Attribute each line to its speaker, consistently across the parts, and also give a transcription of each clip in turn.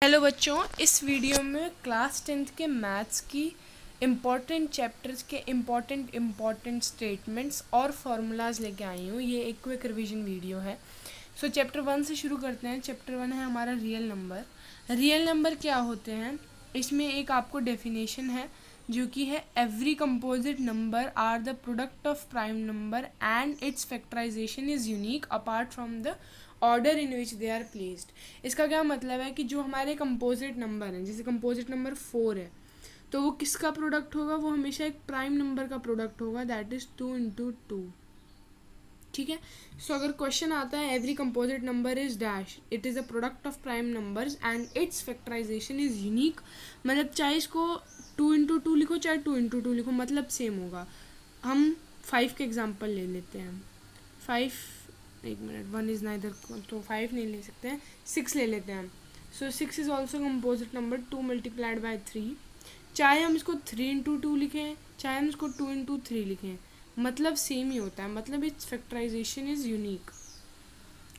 Speaker 1: Hello बच्चों, इस video में क्लास 10th के मैथ्स की इम्पॉर्टेंट चैप्टर्स के इम्पॉर्टेंट स्टेटमेंट्स और फार्मूलाज लेके आई हूँ। ये एक क्विक रिवीजन वीडियो है। सो चैप्टर 1 से शुरू करते हैं। चैप्टर 1 है हमारा रियल नंबर। रियल नंबर क्या होते हैं, इसमें एक आपको डेफिनेशन है जो कि है every composite number are the product of prime number and its factorisation is unique apart from the order in which they are placed. इसका क्या मतलब है कि जो हमारे कंपोजिट नंबर हैं, जैसे कंपोजिट नंबर 4 है, तो वो किसका प्रोडक्ट होगा, वो हमेशा एक प्राइम नंबर का प्रोडक्ट होगा, दैट इज़ 2 × 2। ठीक है। सो अगर क्वेश्चन आता है every composite number is dash, it is a product of prime numbers and its factorisation is unique, मतलब चाहे इसको 2 × 2 लिखो चाहे 2 × 2 लिखो, मतलब सेम होगा। हम 5 के एग्जाम्पल ले लेते हैं। 5, एक मिनट, 1 इज़ नाइदर, तो 5 नहीं ले सकते हैं, 6 ले लेते हैं हम। सो 6 इज़ ऑल्सो कंपोजिट नंबर, 2 × 3। चाहे हम इसको 3 × 2 लिखें चाहे हम इसको 2 × 3 लिखें, मतलब सेम ही होता है, मतलब it's factorisation is unique.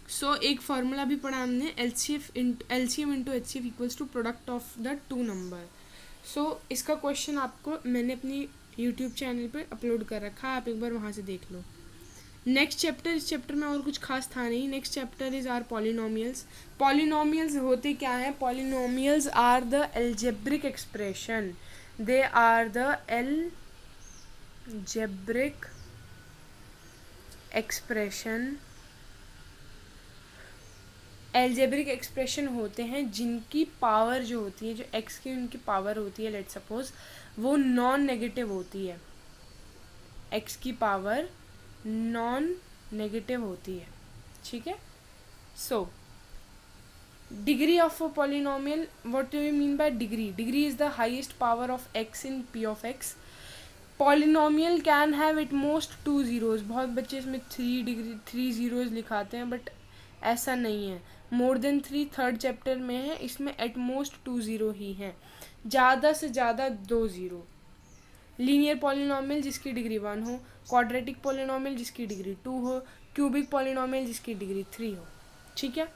Speaker 1: So एक फार्मूला भी पढ़ा हमने, LCM into HCF equals to product of the two number. So इसका क्वेश्चन आपको मैंने अपनी यूट्यूब चैनल पर अपलोड कर रखा है, आप एक बार वहाँ से देख लो। नेक्स्ट चैप्टर, इस चैप्टर में और कुछ खास था नहीं। Next chapter is are polynomials. Polynomials होते क्या हैं? Polynomials are the algebraic expression, they are the algebraic expression, algebraic expression होते हैं जिनकी पावर जो होती है, जो एक्स की उनकी पावर होती है, लेट सपोज वो नॉन नेगेटिव होती है, एक्स की पावर नॉन नेगेटिव होती है। ठीक है। सो degree of a polynomial, what do you mean by degree? Degree is the highest power of x in p of x. Polynomial can have at most 2 zeros. बहुत बच्चे इसमें 3 zeros लिखाते हैं, but ऐसा नहीं है। मोर देन 3 थर्ड चैप्टर में है, इसमें एट मोस्ट 2 जीरो ही हैं, ज़्यादा से ज़्यादा 2 जीरो। लीनियर पॉलिनोमियल जिसकी डिग्री 1 हो, क्वाड्रेटिक पॉलिनोमियल जिसकी डिग्री 2 हो, क्यूबिक पॉलिनोमियल जिसकी डिग्री 3 हो। ठीक है।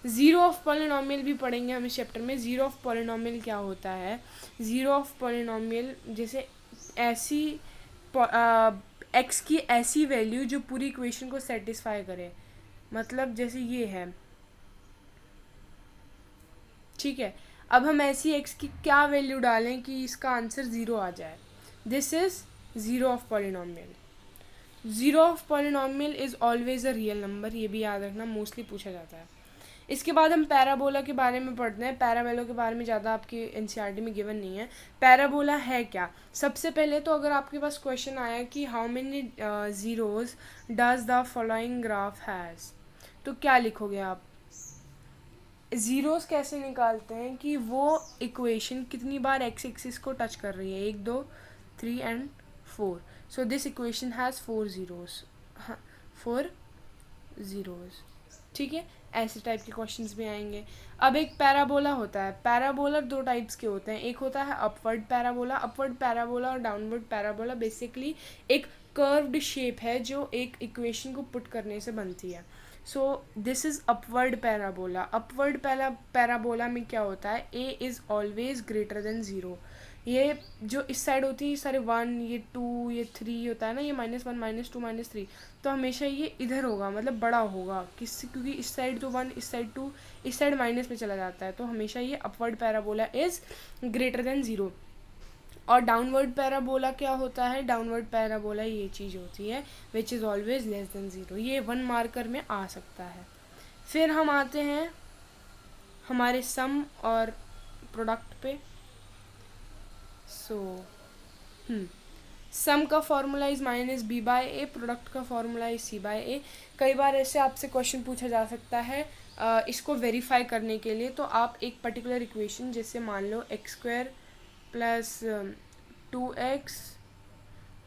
Speaker 1: ज़ीरो ऑफ पॉलिनोमियल भी पढ़ेंगे हम इस चैप्टर में। ज़ीरो ऑफ पॉलिनोमियल क्या होता है? ज़ीरो ऑफ पॉलिनोमियल जैसे ऐसी एक्स की ऐसी वैल्यू जो पूरी इक्वेशन को सेटिस्फाई करे, मतलब जैसे ये है। ठीक है। अब हम ऐसी एक्स की क्या वैल्यू डालें कि इसका आंसर ज़ीरो आ जाए? This is zero of polynomial. Zero of polynomial is always a real number, ये भी याद रखना, मोस्टली पूछा जाता है। इसके बाद हम पैराबोला के बारे में पढ़ते हैं। पैराबोला के बारे में ज़्यादा आपकी एनसीईआरटी में गिवन नहीं है। पैराबोला है क्या? सबसे पहले तो अगर आपके पास क्वेश्चन आया कि how many zeros does the following graph has, तो क्या लिखोगे आप? ज़ीरोज़ कैसे निकालते हैं कि वो इक्वेशन कितनी बार एक्स एक्सिस को टच कर रही है, 1 2 3 and 4। So this equation has 4 zeros, 4 zeros. ठीक है। ऐसे टाइप के क्वेश्चंस भी आएंगे। अब एक पैराबोला होता है। पैराबोला 2 टाइप्स के होते हैं, एक होता है अपवर्ड पैराबोला। अपवर्ड पैराबोला और डाउनवर्ड पैराबोला बेसिकली एक कर्व्ड शेप है जो एक इक्वेशन को पुट करने से बनती है। सो this is upward parabola. Upward parabola में क्या होता है? A is always greater than zero. ये जो इस साइड होती है, ये सारे 1, ये 2, ये 3 होता है ना, ये -1 -2 -3, तो हमेशा ये इधर होगा, मतलब बड़ा होगा क्योंकि इस साइड तो 1, इस साइड 2, इस साइड माइनस में चला जाता है, तो हमेशा ये upward parabola is greater than zero. और डाउनवर्ड पैराबोला क्या होता है? डाउनवर्ड पैराबोला ये चीज़ होती है which is always less than zero. ये 1 मार्कर में आ सकता है। फिर हम आते हैं हमारे सम और प्रोडक्ट पे। सम का फॉर्मूला इज़ -b/a, प्रोडक्ट का फॉर्मूला इज़ c/a। कई बार ऐसे आपसे क्वेश्चन पूछा जा सकता है इसको वेरीफाई करने के लिए, तो आप एक पर्टिकुलर इक्वेशन, जैसे मान लो x² + 2x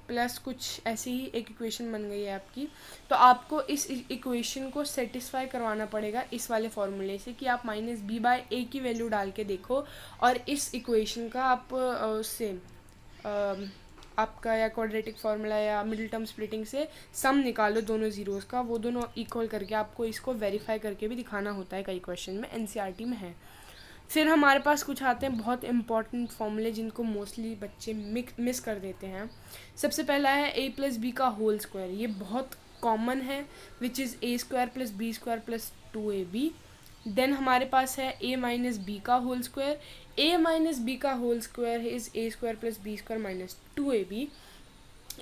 Speaker 1: प्लस कुछ ऐसी ही एक इक्वेशन बन गई है आपकी, तो आपको इस इक्वेशन को सेटिस्फाई करवाना पड़ेगा इस वाले फॉर्मूले से कि आप -b/a की वैल्यू डाल के देखो, और इस इक्वेशन का आप उससे आपका या क्वाड्रेटिक फार्मूला या मिडिल टर्म स्प्लिटिंग से सम निकालो दोनों ज़ीरोज़ का, वो दोनों इक्वल करके आपको इसको वेरीफाई करके भी दिखाना होता है, कई क्वेश्चन में एनसीईआरटी में है। फिर हमारे पास कुछ आते हैं बहुत इंपॉर्टेंट फॉर्मूले जिनको मोस्टली बच्चे मिस कर देते हैं। सबसे पहला है ए प्लस बी का होल स्क्वायर, ये बहुत कॉमन है, which is a square plus B square plus 2ab। Then हमारे पास है ए माइनस बी का whole square, a minus b का whole square is a square plus B square minus 2ab।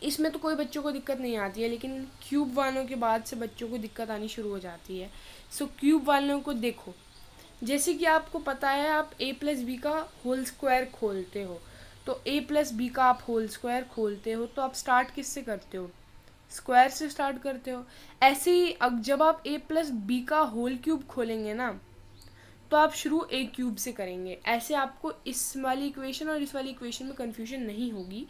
Speaker 1: इसमें तो कोई बच्चों को दिक्कत नहीं आती है, लेकिन क्यूब वालों के बाद से बच्चों को दिक्कत आनी शुरू हो जाती है। सो क्यूब वालों को देखो, जैसे कि आपको पता है आप ए प्लस बी का होल स्क्वायर खोलते हो, तो ए प्लस बी का आप होल स्क्वायर खोलते हो तो आप स्टार्ट किससे करते हो, स्क्वायर से स्टार्ट करते हो। ऐसे ही अब जब आप ए प्लस बी का होल क्यूब खोलेंगे ना, तो आप शुरू ए क्यूब से करेंगे। ऐसे आपको इस वाली इक्वेशन और इस वाली इक्वेशन में कन्फ्यूजन नहीं होगी,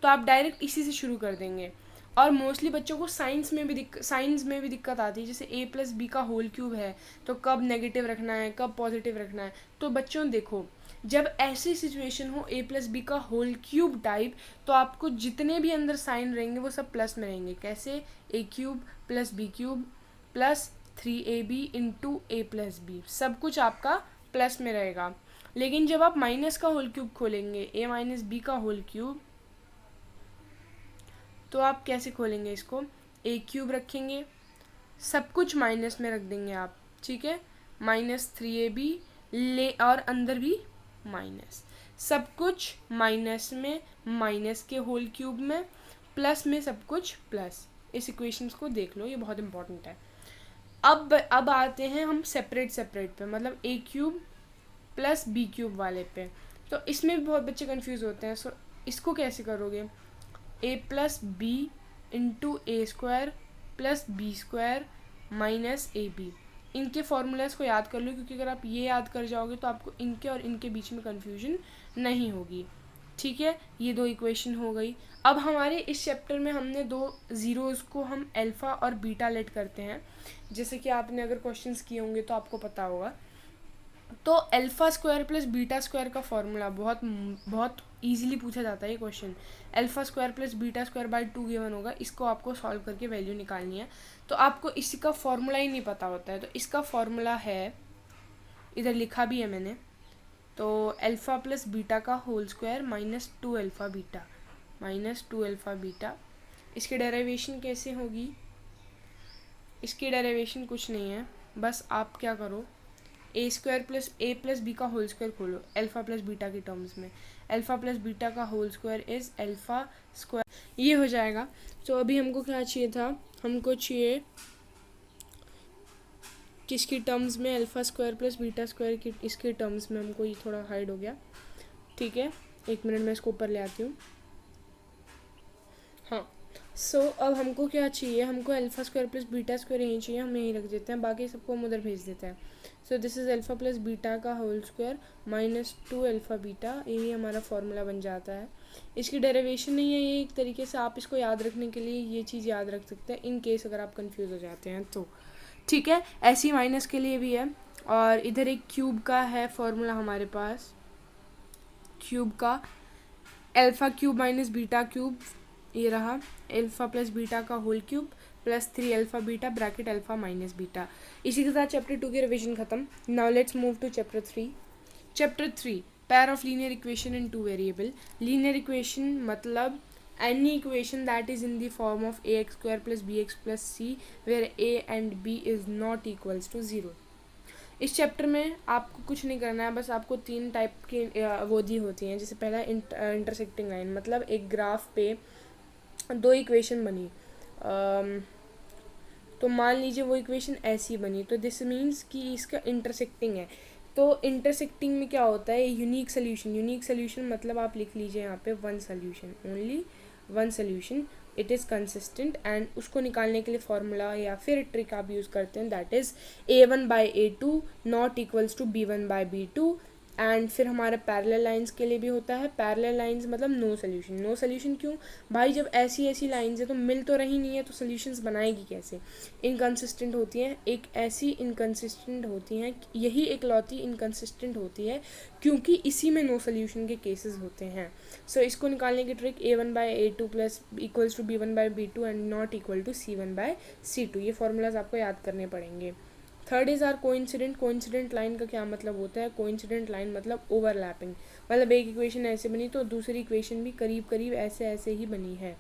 Speaker 1: तो आप डायरेक्ट इसी से शुरू कर देंगे। और मोस्टली बच्चों को साइंस में भी दिक्कत आती है, जैसे ए प्लस बी का होल क्यूब है तो कब नेगेटिव रखना है कब पॉजिटिव रखना है। तो बच्चों देखो, जब ऐसी सिचुएशन हो ए प्लस बी का होल क्यूब टाइप, तो आपको जितने भी अंदर साइन रहेंगे वो सब प्लस में रहेंगे। कैसे, A cube plus B cube plus 3ab into A plus B, सब कुछ आपका प्लस में रहेगा। लेकिन जब आप माइनस का होल क्यूब खोलेंगे, ए माइनस बी का होल क्यूब, तो आप कैसे खोलेंगे इसको, ए क्यूब रखेंगे, सब कुछ माइनस में रख देंगे आप, ठीक है, माइनस 3ab ले, और अंदर भी माइनस, सब कुछ माइनस में, माइनस के होल क्यूब में, प्लस में सब कुछ प्लस। इस इक्वेशंस को देख लो, ये बहुत इंपॉर्टेंट है। अब आते हैं हम सेपरेट पे, मतलब ए क्यूब प्लस बी क्यूब वाले पे। तो इसमें भी बहुत बच्चे कंफ्यूज होते हैं। सो इसको कैसे करोगे, A plus B into A square plus B square minus A B. इनके फॉर्मूलाज को याद कर लो, क्योंकि अगर आप ये याद कर जाओगे तो आपको इनके और इनके बीच में कन्फ्यूजन नहीं होगी, ठीक है। ये दो इक्वेशन हो गई। अब हमारे इस चैप्टर में हमने दो ज़ीरोज़ को हम अल्फ़ा और बीटा लेट करते हैं, जैसे कि आपने अगर क्वेश्चंस किए होंगे तो आपको पता होगा। तो alpha square plus beta square का फॉर्मूला बहुत ईजिली पूछा जाता है ये question. Alpha square plus beta square by 2 given होगा, इसको आपको सॉल्व करके वैल्यू निकालनी है। तो आपको इसी का फॉर्मूला ही नहीं पता होता है, तो इसका फॉर्मूला है, इधर लिखा भी है मैंने, तो अल्फ़ा प्लस बीटा का whole square minus 2 alpha beta. इसकी डेरिवेशन कैसे होगी, इसकी डेरिवेशन कुछ नहीं है, बस आप क्या करो, ए स्क्वायर प्लस बी का होल स्क्वायर खोलो अल्फ़ा प्लस बीटा के टर्म्स में, अल्फ़ा प्लस बीटा का whole square is alpha square, ये हो जाएगा। तो अभी हमको क्या चाहिए था, हमको चाहिए किसकी टर्म्स में, alpha square plus beta square की, इसके टर्म्स में। हमको ये थोड़ा हाइड हो गया, ठीक है, 1 मिनट में इसको ऊपर ले आती हूँ। हाँ, सो अब हमको क्या चाहिए, हमको alpha square plus beta square यहीं चाहिए, हम यहीं रख देते हैं, बाकी सबको हम उधर भेज देते हैं। So this is alpha plus beta का whole square minus 2 alpha beta, यही हमारा फॉर्मूला बन जाता है। इसकी डेरिवेशन नहीं है ये, एक तरीके से आप इसको याद रखने के लिए ये चीज़ याद रख सकते हैं, इन केस अगर आप कंफ्यूज हो जाते हैं तो, ठीक है। ऐसी माइनस के लिए भी है। और इधर एक क्यूब का है फॉर्मूला हमारे पास, क्यूब का alpha cube minus beta cube, ये रहा अल्फ़ा प्लस बीटा का whole cube plus 3 alpha beta bracket alpha minus beta. इसी के साथ चैप्टर 2 की रिवीजन खत्म। Now let's move to chapter 3। Chapter 3 pair of linear equation in 2 variable. Linear equation मतलब any equation that is in the form of ax square plus bx plus c where a and b is not equals to 0। इस chapter में आपको कुछ नहीं करना है, बस आपको 3 टाइप की वो दी होती हैं। जैसे पहला इंटरसेक्टिंग लाइन, मतलब एक ग्राफ पे 2 इक्वेशन बनी, तो मान लीजिए वो इक्वेशन ऐसी बनी, तो दिस मीन्स कि इसका इंटरसेक्टिंग है। तो इंटरसेक्टिंग में क्या होता है, यूनिक सोल्यूशन मतलब आप लिख लीजिए यहाँ पे one solution, only one solution, it is consistent. And उसको निकालने के लिए फॉर्मूला या फिर ट्रिक आप यूज़ करते हैं, that is a1/a2 not equals to b1/b2। And फिर हमारे पैरेलल लाइंस के लिए भी होता है, पैरेलल लाइंस मतलब नो सोल्यूशन क्यों भाई, जब ऐसी लाइंस है तो मिल तो रही नहीं है, तो सोल्यूशंस बनाएगी कैसे, इनकंसिस्टेंट होती हैं। एक ऐसी इनकंसिस्टेंट होती हैं, यही एक लौती इनकंसिस्टेंट होती है, क्योंकि इसी में नो सोल्यूशन के केसेस होते हैं। सो इसको निकालने की ट्रिक a1/a2 प्लस equals to b1/b2 and not equal to c1/c2, ये फॉर्मूलाज आपको याद करने पड़ेंगे। Third is are coincident. Coincident line का क्या मतलब होता है? कोइंसिडेंट लाइन मतलब ओवरलैपिंग, मतलब एक इक्वेशन ऐसे बनी तो दूसरी इक्वेशन भी करीब करीब ऐसे ऐसे ही बनी है।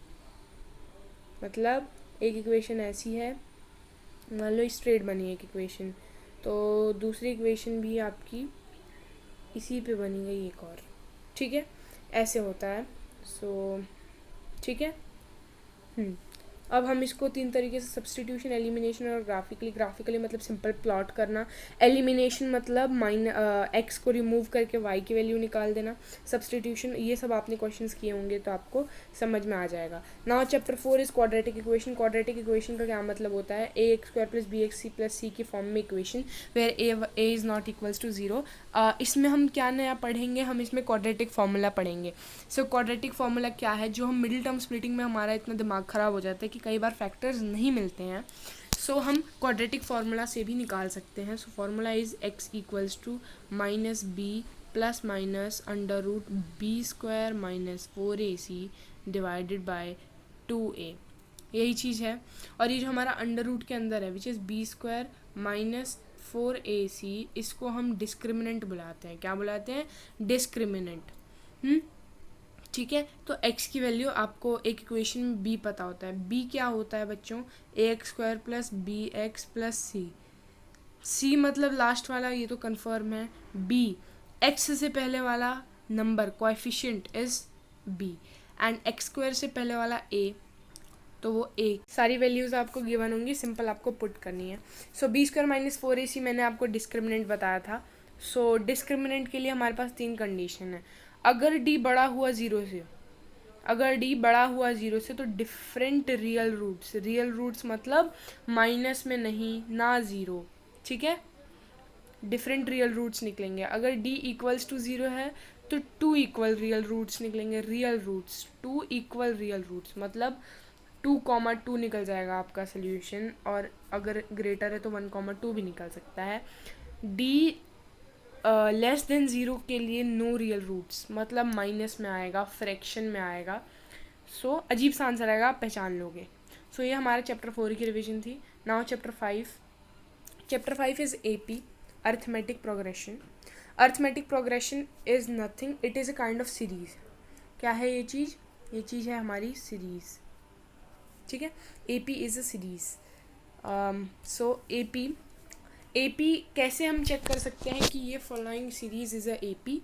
Speaker 1: मतलब एक इक्वेशन ऐसी है, मान लो स्ट्रेट बनी है एक इक्वेशन, तो दूसरी इक्वेशन भी आपकी इसी पे बनी गई एक और, ठीक है, ऐसे होता है। सो ठीक है। अब हम इसको 3 तरीके से, सब्सटीट्यूशन, एलिमिनेशन और ग्राफिकली। ग्राफिकली मतलब सिंपल प्लॉट करना, एलिमिनेशन मतलब एक्स को रिमूव करके वाई की वैल्यू निकाल देना, सब्सटीट्यूशन, ये सब आपने क्वेश्चंस किए होंगे तो आपको समझ में आ जाएगा। Now chapter 4 is quadratic equation. Quadratic equation का क्या मतलब होता है? A X square plus B X C plus C की फॉर्म में equation where A is not equals to 0। इसमें हम क्या नया पढ़ेंगे? हम इसमें क्वाड्रेटिक फार्मूला पढ़ेंगे। सो क्वाड्रेटिक फार्मूला क्या है? जो हम मिडिल टर्म स्प्लिटिंग में हमारा इतना दिमाग ख़राब हो जाता है कि कई बार फैक्टर्स नहीं मिलते हैं, सो हम क्वाड्रेटिक फार्मूला से भी निकाल सकते हैं। So formula is x equals to minus b plus minus under root b square minus 4ac divided by 2a, यही चीज़ है। और ये जो हमारा अंडर रूट के अंदर है which is b square minus 4ac, इसको हम डिस्क्रिमिनेंट बुलाते हैं। क्या बुलाते हैं? डिस्क्रिमिनेंट। ठीक है, तो x की वैल्यू आपको एक इक्वेशन में b पता होता है। b क्या होता है बच्चों? A X square plus B X plus C मतलब लास्ट वाला, ये तो कन्फर्म है। b x से पहले वाला number coefficient is b and x square से पहले वाला a, तो वो a। सारी वैल्यूज़ आपको गिवन होंगी, सिंपल आपको पुट करनी है। सो बी स्क्वायर माइनस 4ac मैंने आपको डिस्क्रिमिनेंट बताया था। सो डिस्क्रिमिनेंट के लिए हमारे पास 3 कंडीशन है। अगर d बड़ा हुआ 0 से, अगर d बड़ा हुआ 0 से तो different real roots, real roots मतलब माइनस में नहीं ना 0, ठीक है, डिफरेंट रियल रूट्स निकलेंगे। अगर d इक्वल्स टू 0 है तो 2 इक्वल रियल रूट्स निकलेंगे। Real roots 2 equal real roots मतलब 2,2 निकल जाएगा आपका सोल्यूशन, और अगर ग्रेटर है तो 1,2 भी निकल सकता है। d लेस देन 0 के लिए नो रियल रूट्स मतलब माइनस में आएगा, फ्रैक्शन में आएगा। सो अजीब सा आंसर आएगा, आप पहचान लोगे। सो ये हमारा चैप्टर 4 की रिवीजन थी। Now chapter 5। Chapter 5 is AP, arithmetic progression. Arithmetic progression is nothing, it is a kind of series. क्या है ये चीज़? ये चीज़ है हमारी सीरीज़, ठीक है। AP is a series. So AP कैसे हम चेक कर सकते हैं कि ये following series is a AP?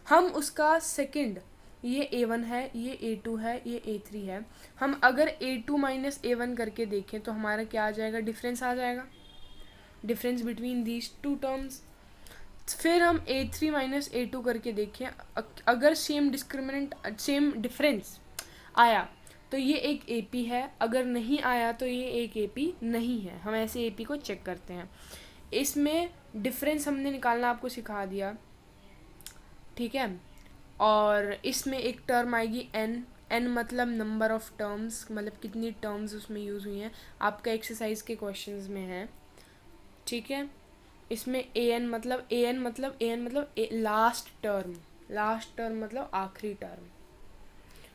Speaker 1: हम उसका सेकंड, ये A1 है, ये A2 है, ये A3 है, हम अगर A2 माइनस A1 करके देखें तो हमारा क्या आ जाएगा? डिफरेंस आ जाएगा, difference between these two terms. फिर हम A3 माइनस A2 करके देखें, अगर सेम डिस्क्रिमिनेंट, सेम डिफरेंस आया तो ये एक AP है, अगर नहीं आया तो ये एक AP नहीं है। हम ऐसे AP को चेक करते हैं। इसमें डिफरेंस हमने निकालना आपको सिखा दिया, ठीक है। और इसमें एक टर्म आएगी n मतलब नंबर ऑफ टर्म्स, मतलब कितनी टर्म्स उसमें यूज़ हुई हैं, आपका एक्सरसाइज के क्वेश्चंस में है, ठीक है। इसमें an मतलब लास्ट टर्म, लास्ट टर्म मतलब आखिरी टर्म।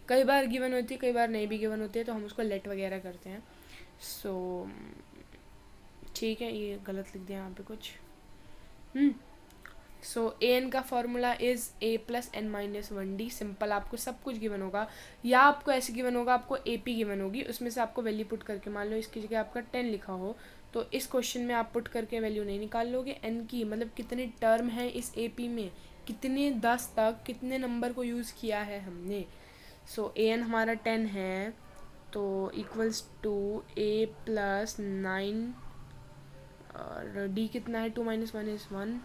Speaker 1: कई बार गिवन होती है, कई बार नहीं भी गिवन होती है, तो हम उसको लेट वगैरह करते हैं। सो ठीक है, ये गलत लिख दिया यहाँ पे कुछ। सो an का formula is a plus n minus 1d। Simple, आपको सब कुछ गिवन होगा, या आपको ऐसे गिवन होगा, आपको AP गिवन होगी, उसमें से आपको वैल्यू पुट करके, मान लो इसकी जगह आपका 10 लिखा हो तो इस क्वेश्चन में आप पुट करके वैल्यू नहीं निकाल लोगे। n की मतलब कितने टर्म हैं इस AP में, कितने 10 तक कितने नंबर को यूज़ किया है हमने। सो an हमारा 10 है तो इक्वल्स टू a प्लस 9 और d कितना है? 2 माइनस 1 इज़ 1।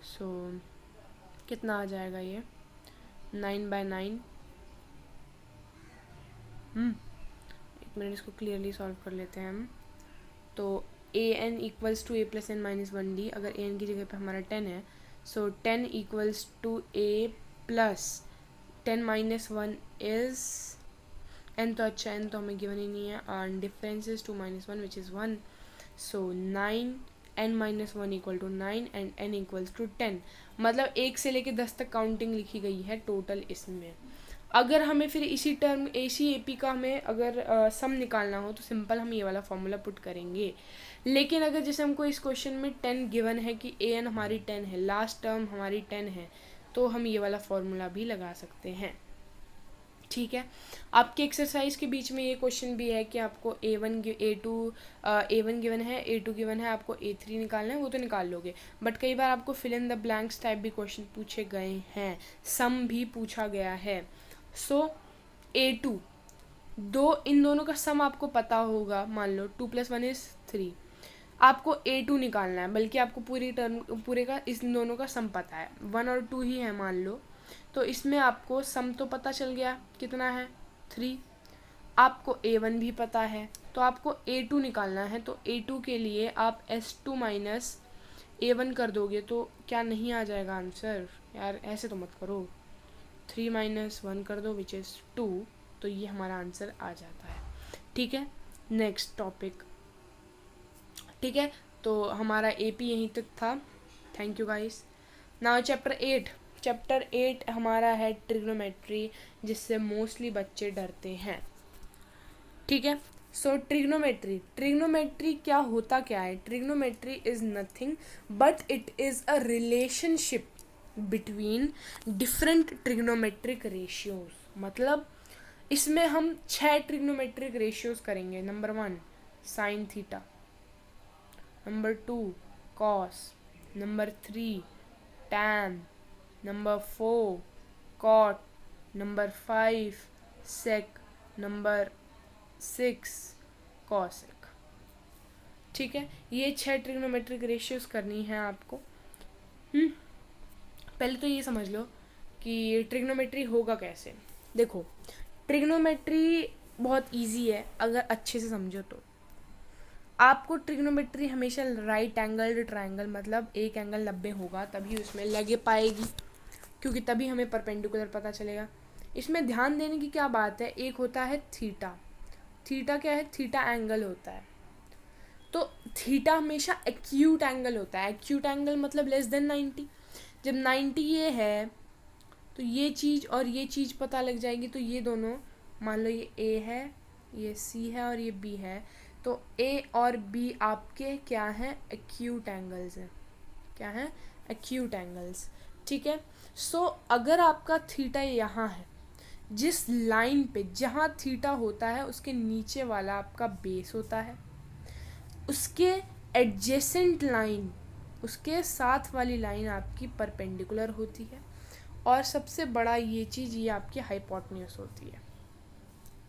Speaker 1: सो कितना आ जाएगा ये? 9/9। एक मिनट, इसको क्लियरली सॉल्व कर लेते हैं हम। तो an equals to a plus n minus 1d, अगर an की जगह पे हमारा 10 है, so 10 equals to a plus 10 minus 1 is n, तो अच्छा n तो हमें गिवन ही नहीं है, और difference is 2 minus 1 which is 1। So 9 n minus 1 equal to 9 and n equals to 10, मतलब 1 से लेके 10 तक काउंटिंग लिखी गई है टोटल इसमें। अगर हमें फिर इसी टर्म इसी एपी का हमें अगर सम निकालना हो तो सिंपल हम ये वाला फॉर्मूला पुट करेंगे। लेकिन अगर जैसे हमको इस क्वेश्चन में 10 गिवन है कि ए एन हमारी 10 है, लास्ट टर्म हमारी 10 है, तो हम ये वाला फॉर्मूला भी लगा सकते हैं। ठीक है, आपके एक्सरसाइज के बीच में ये क्वेश्चन भी है कि आपको A1 गिवन है, A2 गिवन है, आपको A3 निकालना है, वो तो निकाल लोगे। बट कई बार आपको fill in the blanks type भी क्वेश्चन पूछे गए हैं, सम भी पूछा गया है। सो A2 इन दोनों का सम आपको पता होगा, मान लो 2 + 1 = 3, आपको A2 निकालना है, बल्कि आपको पूरे का इन दोनों का सम पता है, 1 और 2 ही है मान लो, तो इसमें आपको सम तो पता चल गया कितना है 3, आपको A1 भी पता है, तो आपको A2 निकालना है। तो A2 के लिए आप S2 - A1 कर दोगे तो क्या नहीं आ जाएगा आंसर? यार ऐसे तो मत करो, 3 - 1 कर दो विच इज़ 2, तो ये हमारा आंसर आ जाता है। ठीक है, नेक्स्ट टॉपिक। ठीक है, तो हमारा AP यहीं तक था। Thank you guys. Now chapter 8 हमारा है ट्रिग्नोमेट्री, जिससे मोस्टली बच्चे डरते हैं। ठीक है, सो ट्रिग्नोमेट्री क्या होता क्या है? Trigonometry is nothing but it is a relationship between different trigonometric ratios. मतलब इसमें हम 6 ट्रिग्नोमेट्रिक रेशियोज करेंगे। Number 1 sine theta, number 2 cos, number 3 tan, number 4 cot, number 5 sec, number 6 cosec. ठीक है, ये 6 ट्रिग्नोमेट्रिक रेशियोज करनी है आपको। पहले तो ये समझ लो कि ट्रिग्नोमेट्री होगा कैसे। देखो, ट्रिग्नोमेट्री बहुत इजी है अगर अच्छे से समझो तो। आपको ट्रिग्नोमेट्री हमेशा राइट एंगल्ड ट्रायंगल, मतलब एक एंगल 90 होगा तभी उसमें लगे पाएगी, क्योंकि तभी हमें परपेंडिकुलर पता चलेगा। इसमें ध्यान देने की क्या बात है, एक होता है थीटा। थीटा क्या है? थीटा एंगल होता है। तो थीटा हमेशा एक्यूट एंगल होता है। एक्यूट एंगल मतलब लेस देन 90। जब 90 ये है तो ये चीज़ और ये चीज़ पता लग जाएगी। तो ये दोनों, मान लो ये A है, ये C है और ये B है, तो A और B आपके क्या हैं? एक्यूट एंगल्स हैं। क्या हैं? Acute angles. ठीक है, सो अगर आपका थीटा यहाँ है, जिस लाइन पे जहाँ थीटा होता है उसके नीचे वाला आपका बेस होता है, उसके एडजेसेंट लाइन, उसके साथ वाली लाइन आपकी परपेंडिकुलर होती है, और सबसे बड़ा ये चीज़ ये आपकी हाइपोटेन्यूज होती है।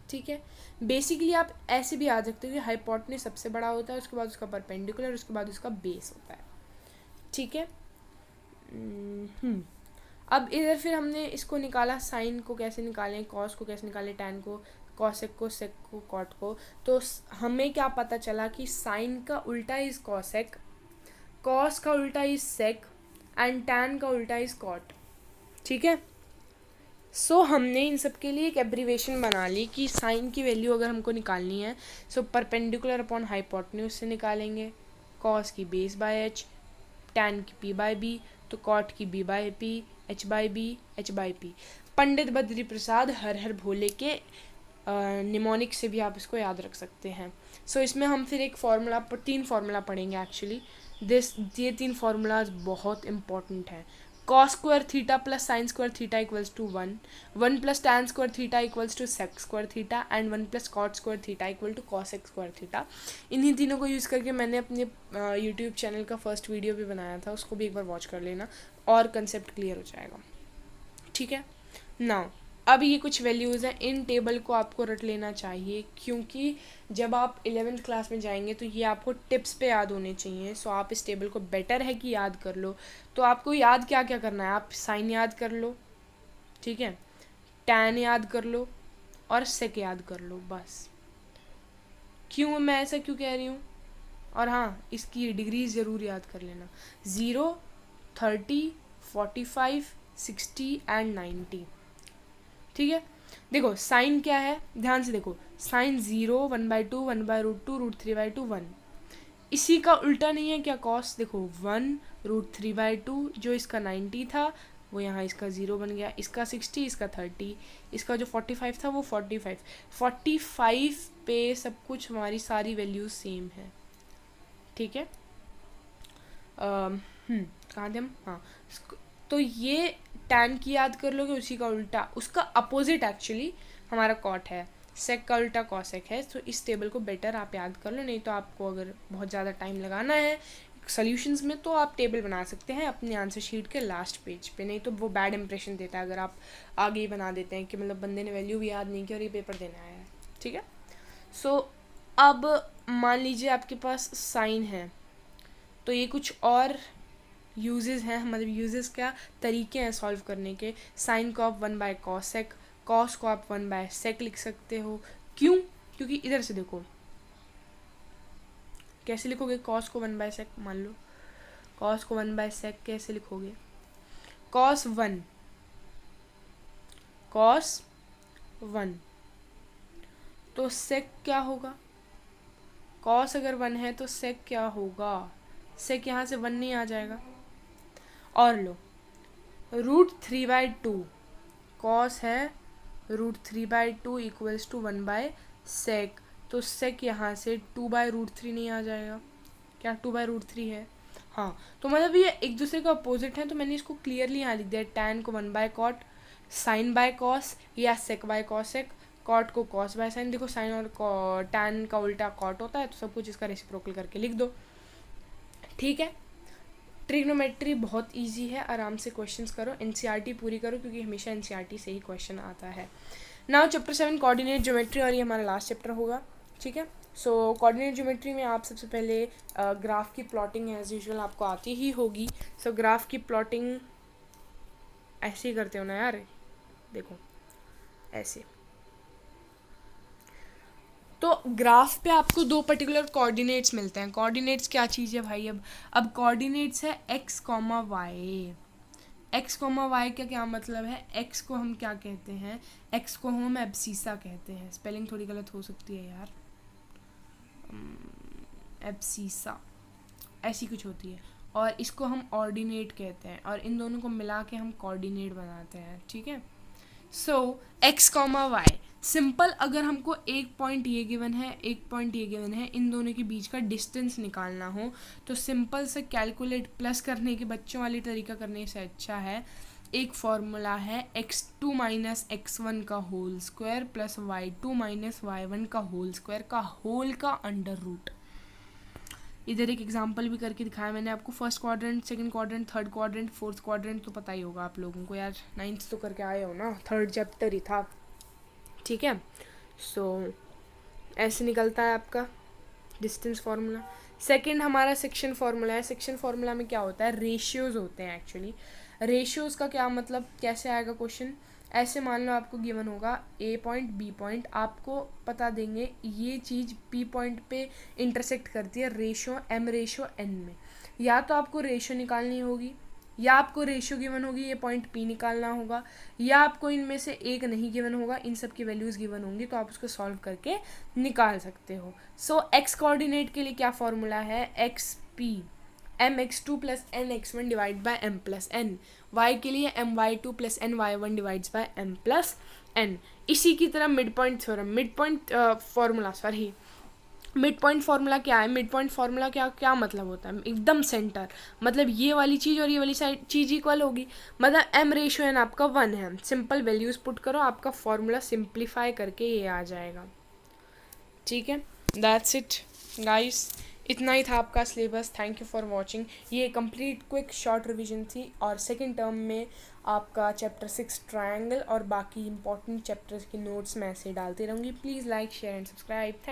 Speaker 1: ठीक है, बेसिकली आप ऐसे भी आ सकते हो कि हाइपोटेन्यूज सबसे बड़ा होता है, उसके बाद उसका परपेंडिकुलर, उसके बाद उसका बेस होता है। ठीक है, अब इधर फिर हमने इसको निकाला, साइन को कैसे निकालें, कॉस को कैसे निकालें, टैन को, कॉसेक को, सेक को, कॉट को। तो हमें क्या पता चला कि साइन का उल्टा इज कॉसेक, कॉस का उल्टा इज सेक एंड टैन का उल्टा इज कॉट। ठीक है, सो हमने इन सब के लिए एक एब्रीवेशन बना ली कि साइन की वैल्यू अगर हमको निकालनी है सो परपेंडिकुलर अपॉन हाइपोटेन्यूज से निकालेंगे, कॉस की बेस बाय एच, टैन की पी बाय बी, तो कॉट की B by P, H by B, H by P. Pandit Badri Prasad Har Har Bhole के निमोनिक से भी आप इसको याद रख सकते हैं। सो इसमें हम फिर एक फार्मूला, 3 फार्मूला पढ़ेंगे एक्चुअली। ये 3 फार्मूलाज बहुत इंपॉर्टेंट हैं। cos square theta plus sine square theta equals to 1, 1 plus tan square theta equals to sec square theta and 1 plus cot square theta equal to cosec square theta. इन्हीं तीनों को use करके मैंने अपने YouTube channel का first video भी बनाया था, उसको भी एक बार वॉच कर लेना और कंसेप्ट क्लियर हो जाएगा। ठीक है, नाउ अब ये कुछ वैल्यूज़ हैं, इन टेबल को आपको रट लेना चाहिए, क्योंकि जब आप 11th क्लास में जाएंगे तो ये आपको टिप्स पे याद होने चाहिए। सो आप इस टेबल को बेटर है कि याद कर लो। तो आपको याद क्या क्या करना है, आप साइन याद कर लो, ठीक है, टैन याद कर लो और सेक याद कर लो, बस। क्यों मैं ऐसा क्यों कह रही हूँ? और हाँ, इसकी डिग्री ज़रूर याद कर लेना, 0, 30, 45, 60 एंड 90। ठीक है, देखो साइन क्या है, ध्यान से देखो, साइन 0, 1/2, 1/√2, √3/2, 1। इसी का उल्टा नहीं है क्या कॉस? देखो 1 √3/2 जो इसका 90 था, वो यहाँ इसका 0 बन गया, इसका 60, इसका 30, इसका जो 45 था वो 45 पे सब कुछ हमारी सारी वैल्यूज सेम है, ठीक है। कहाँ थे हम, हाँ। तो ये tan की याद कर लोगे, उसी का उल्टा, उसका अपोजिट एक्चुअली हमारा कॉट है, सेक का उल्टा कॉसेक है। तो इस टेबल को बेटर आप याद कर लो, नहीं तो आपको अगर बहुत ज़्यादा टाइम लगाना है सॉल्यूशंस में तो आप टेबल बना सकते हैं अपने आंसर शीट के लास्ट पेज पे, नहीं तो वो बैड इंप्रेशन देता है अगर आप आगे ही बना देते हैं कि मतलब बंदे ने वैल्यू भी याद नहीं की और ये पेपर देने आया है, ठीक है। सो अब मान लीजिए आपके पास साइन है, तो ये कुछ और यूजेस हैं, मतलब यूजेस क्या तरीके हैं सॉल्व करने के। साइन को आप 1/cosec, कॉस को आप 1/sec लिख सकते हो। क्यों? क्योंकि इधर से देखो, कैसे लिखोगे कॉस को 1/sec, मान लो कॉस को 1/sec कैसे लिखोगे, cos 1 तो sec क्या होगा, cos अगर 1 है तो sec क्या होगा, sec यहाँ से 1 नहीं आ जाएगा। और लो √3/2, cos है √3/2 इक्वल्स टू 1/sec, तो sec यहाँ से 2/√3 नहीं आ जाएगा, क्या 2/√3 है, हाँ। तो मतलब ये एक दूसरे का अपोजिट है, तो मैंने इसको क्लियरली यहाँ लिख दिया, tan को 1/cot, sin बाय cos या sec बाय cosec, cot को cos बाय sin। देखो sin और tan का उल्टा cot होता है, तो सब कुछ इसका रेसिप्रोकल करके लिख दो, ठीक है। ट्रिग्नोमेट्री बहुत इजी है, आराम से क्वेश्चंस करो, एनसीईआरटी पूरी करो क्योंकि हमेशा एनसीईआरटी से ही क्वेश्चन आता है। नाउ चैप्टर 7 कोऑर्डिनेट ज्योमेट्री, और ये हमारा लास्ट चैप्टर होगा, ठीक है। सो कोऑर्डिनेट ज्योमेट्री में आप सबसे पहले ग्राफ की प्लॉटिंग एज यूजुअल आपको आती ही होगी। सो ग्राफ की प्लॉटिंग ऐसे ही करते हो ना यार, देखो ऐसे। तो ग्राफ पे आपको दो पर्टिकुलर कोऑर्डिनेट्स मिलते हैं। कोऑर्डिनेट्स क्या चीज़ है भाई, अब कोऑर्डिनेट्स है x, y। x, y का क्या मतलब है, x को हम क्या कहते हैं, x को हम एब्सीसा कहते हैं, स्पेलिंग थोड़ी गलत हो सकती है यार, एब्सीसा ऐसी कुछ होती है, और इसको हम ऑर्डिनेट कहते हैं, और इन दोनों को मिला के हम कोऑर्डिनेट बनाते हैं, ठीक है। सो x, y सिंपल, अगर हमको एक पॉइंट ये गिवन है, एक पॉइंट ये गिवन है, इन दोनों के बीच का डिस्टेंस निकालना हो तो सिंपल से कैलकुलेट प्लस करने के बच्चों वाली तरीका करने से अच्छा है, एक फॉर्मूला है x2 - x1 का whole square plus y2 - y1 का होल स्क्वायर का होल का अंडर रूट। इधर एक एग्जांपल भी करके दिखाया मैंने आपको, first quadrant, second quadrant, third quadrant, fourth quadrant तो पता ही होगा आप लोगों को यार, 9th तो करके आए हो ना, थर्ड चैप्टर ही था, ठीक है। सो ऐसे निकलता है आपका डिस्टेंस फार्मूला। सेकंड हमारा सेक्शन फार्मूला है। सेक्शन फार्मूला में क्या होता है, रेशियोज होते हैं एक्चुअली। रेशियोज का क्या मतलब, कैसे आएगा क्वेश्चन, ऐसे मान लो आपको गिवन होगा ए पॉइंट बी पॉइंट, आपको बता देंगे ये चीज़ बी पॉइंट पे इंटरसेक्ट करती है रेशो m/n में, या तो आपको रेशो निकालनी होगी, या आपको रेशियो गिवन होगी, ये पॉइंट पी निकालना होगा, या आपको इनमें से एक नहीं गिवन होगा, इन सब की वैल्यूज़ गिवन होंगी, तो आप उसको सॉल्व करके निकाल सकते हो। सो एक्स कोऑर्डिनेट के लिए क्या फॉर्मूला है, x P mx2 + nx1 divide by m + n, y के लिए my2 + ny1 divides bye m + n। इसी की तरह mid point theorem, mid point formula, sorry mid point formula क्या है, मिड पॉइंट फार्मूला क्या मतलब होता है, एकदम सेंटर, मतलब ये वाली चीज़ और ये वाली साइड चीज़ इक्वल होगी, मतलब m/n आपका 1 है, सिंपल वैल्यूज़ पुट करो, आपका फार्मूला सिंप्लीफाई करके ये आ जाएगा, ठीक है। दैट्स इट गाइस, इतना ही था आपका syllabus. Thank you for watching. ये कंप्लीट क्विक शॉर्ट रिवीजन थी, और सेकेंड टर्म में आपका चैप्टर 6 ट्रायंगल और बाकी इंपॉर्टेंट चैप्टर्स के नोट्स मैं ऐसे डालती रहूँगी। Please like, share and subscribe. Thank